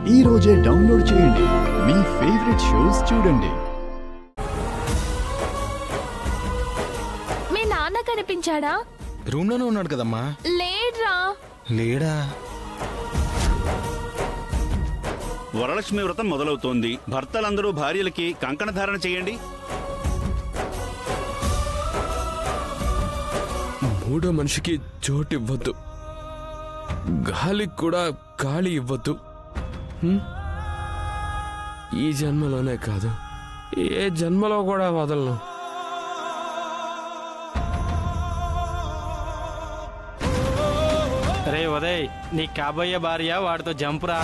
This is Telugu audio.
ఈ రోజే డౌన్లోడ్ చేయండి. మీ ఫేవరెట్ షోస్ చూడండి. మీ నాన్న కనిపించాడా? రూమ్ లోనే ఉన్నాడు కదమ్మా. లేడ్రా. లేడా? వరలక్ష్మి వ్రతం మొదలవుతోంది. భర్తలందరూ భార్యలకి కంకణ ధారణ చేయండి. మూడో మనిషికి చోటు ఇవ్వద్దు, గాలికి కూడా గాలి ఇవ్వద్దు. ఈ జన్మలోనే కాదు, ఏ జన్మలో కూడా వదలను. రే ఉదయ్, నీ కాబోయే భార్య వాడితో జంపురా.